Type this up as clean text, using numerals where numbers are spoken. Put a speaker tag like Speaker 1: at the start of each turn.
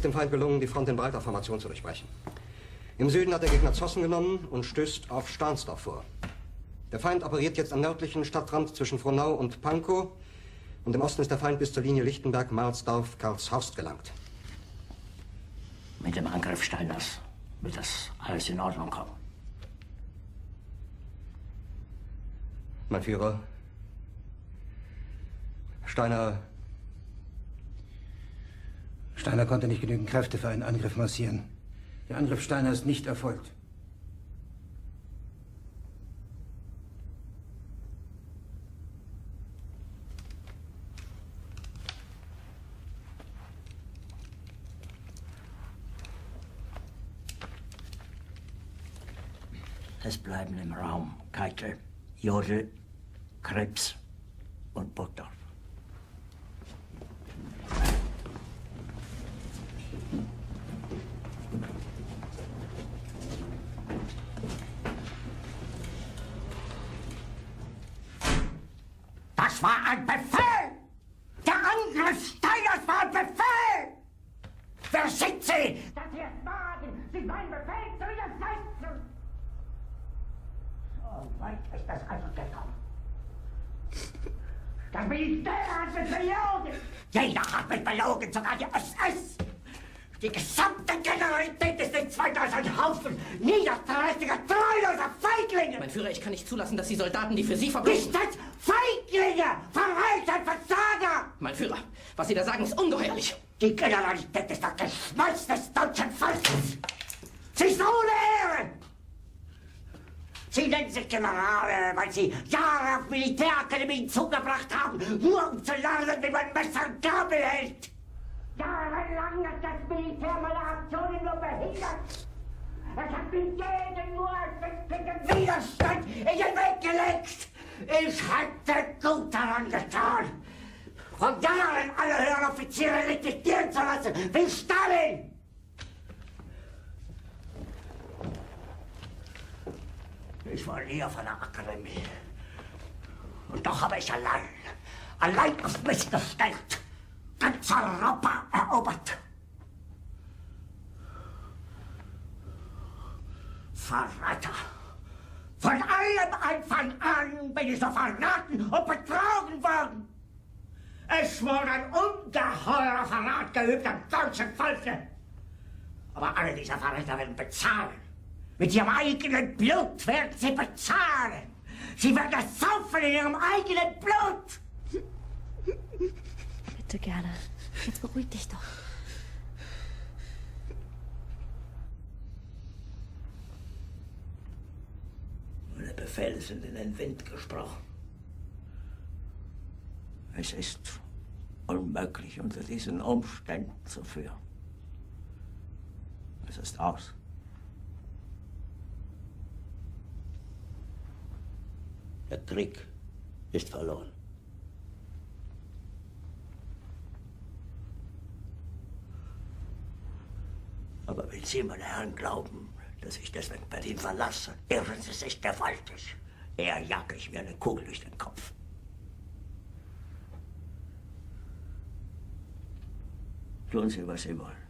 Speaker 1: Dem Feind gelungen, die Front in breiter Formation zu durchbrechen. Im Süden hat der Gegner Zossen genommen und stößt auf Stahnsdorf vor. Der Feind operiert jetzt am nördlichen Stadtrand zwischen Frohnau und Pankow und im Osten ist der Feind bis zur Linie Lichtenberg-Marsdorf-Karlshorst gelangt.
Speaker 2: Mit dem Angriff Steiners wird das alles in Ordnung kommen.
Speaker 1: Mein Führer, Steiner
Speaker 3: konnte nicht genügend Kräfte für einen Angriff massieren. Der Angriff Steiner ist nicht erfolgt.
Speaker 2: Es bleiben im Raum Keitel, Jodl, Krebs und Burgdorf.
Speaker 4: Das war ein Befehl! Der Angriff Steiners war ein Befehl! Wer schickt Sie? Dass Sie es wagen, sich meinen Befehl zu widersetzen! So weit ist das also gekommen. Das Militär hat mich belogen! Jeder hat mich belogen, sogar die SS! Die gesamte Generalität ist nichts weiter als ein Haufen niederträchtiger, treuloser Feiglinge!
Speaker 5: Mein Führer, ich kann nicht zulassen, dass die Soldaten, die für Sie verbringen...
Speaker 4: Nicht als Feiglinge! Verreiter, Versager!
Speaker 5: Mein Führer, was Sie da sagen, ist ungeheuerlich.
Speaker 4: Die Generalität ist das Geschmolz des deutschen Volkes! Sie ist ohne Ehre! Sie nennen sich Generale, weil Sie Jahre auf Militärakademien zugebracht haben, nur um zu lernen, wie man Messer und Gabel hält! Jahrelang hat das Militär meine Aktionen nur behindert. Es hat mir jeden nur als westlichen Widerstand in den Weg gelegt. Ich hätte gut daran getan, von Jahren alle höheren Offiziere liquidieren zu lassen, wie Stalin. Ich war nie auf einer Akademie. Und doch habe ich allein auf mich gestellt, ganz Europa erobert. Verräter! Von allem Anfang an bin ich so verraten und betrogen worden. Es wurde ein ungeheurer Verrat geübt am deutschen Volke. Aber alle diese Verräter werden bezahlen. Mit ihrem eigenen Blut werden sie bezahlen. Sie werden es saufen in ihrem eigenen Blut.
Speaker 6: Bitte gerne. Jetzt beruhig dich doch.
Speaker 2: Meine Befehle sind in den Wind gesprochen. Es ist unmöglich, unter diesen Umständen zu führen. Es ist aus. Der Krieg ist verloren. Aber wenn Sie, meine Herren, glauben, dass ich deswegen Berlin verlasse, irren Sie sich gewaltig. Eher jage ich mir eine Kugel durch den Kopf. Tun Sie, was Sie wollen.